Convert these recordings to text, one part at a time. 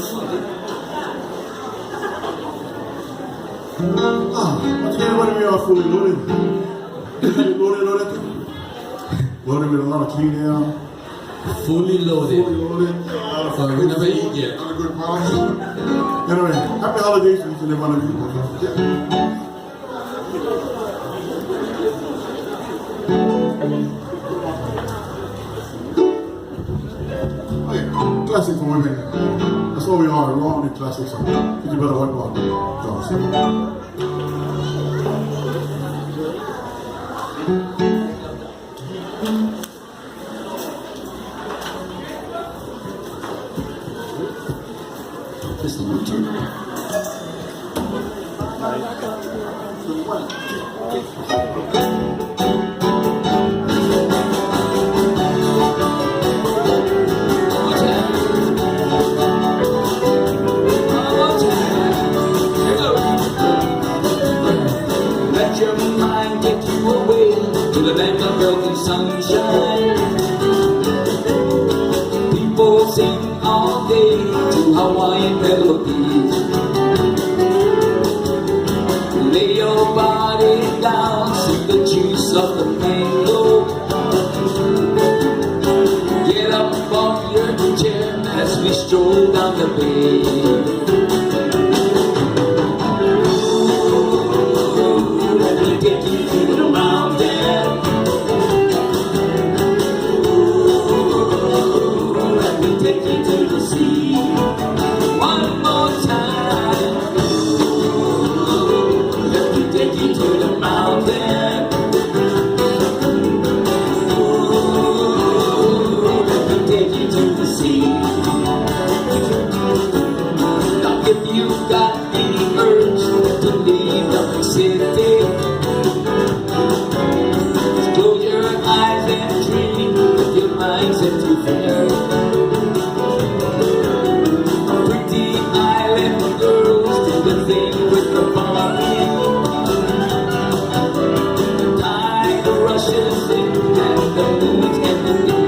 Once again, everybody, we are fully loaded. Loaded. Loaded with a lot of clean air. Fully loaded. Fully loaded. So we never eat yet. A good party. Anyway, happy holidays to each and every one of you. Classic for women. That's what we are. We're all in classics. You better work on it. Just a little turn. Let your mind get you away to the land of broken sunshine. People sing all day to Hawaiian melodies. Lay your body down, sip the juice of the mango. Get up off your chair as we stroll down the bay. Take you to the mountain. Ooh, let me take you to the sea. One more time. Ooh, let me take you to the mountain. Ooh, let me take you to the sea. Now if you've got any urge to leave the city, set you fair. Pretty island girls do the thing with the body. The tide rushes in and the moon's in the view.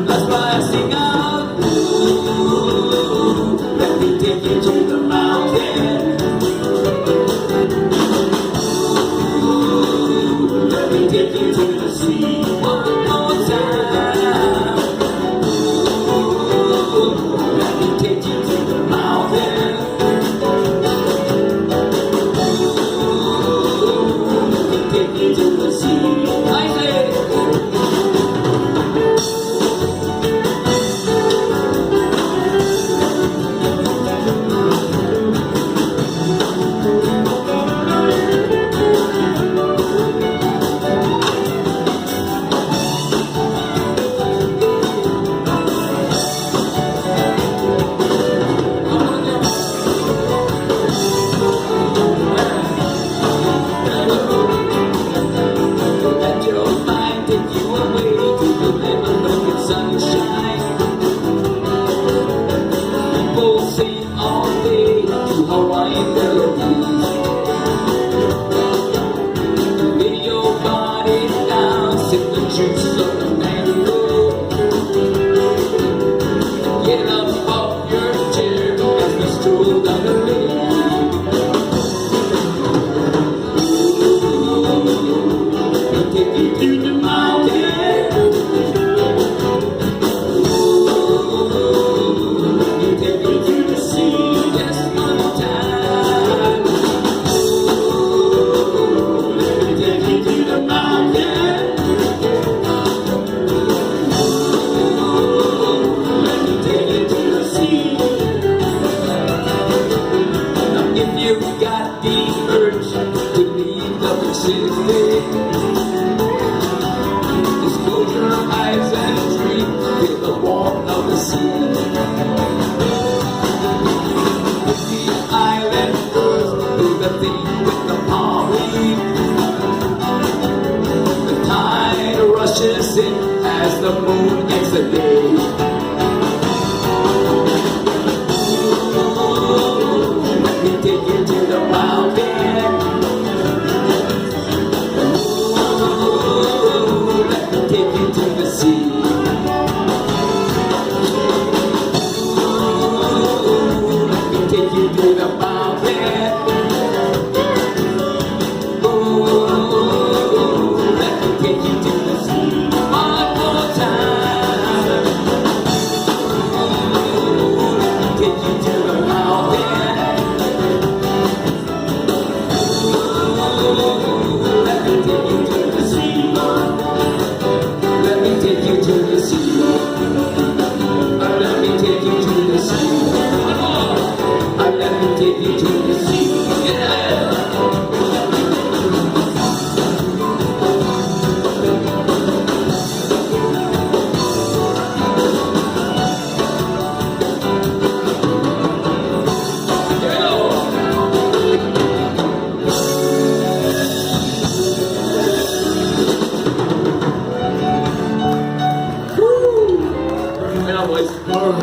That's why I sing out, ooh, let me take you to the mountain. Ooh, let me take you to the sea. Hawaiian melodies. Lay your body down, sip the juice of the mango. Get up off your chair as we stroll down the lane. We'll take you to the mountain. We'll take you to the sea. Yes, you've got the urge to leave the city. Just close your eyes and dream, feel the warmth of the sea. The island girls do the thing with the palm leaf. The tide rushes in as the moon ends the day. Take you to the mountain. Ooh, let me take you to the sea. Ooh, Wait up, boys.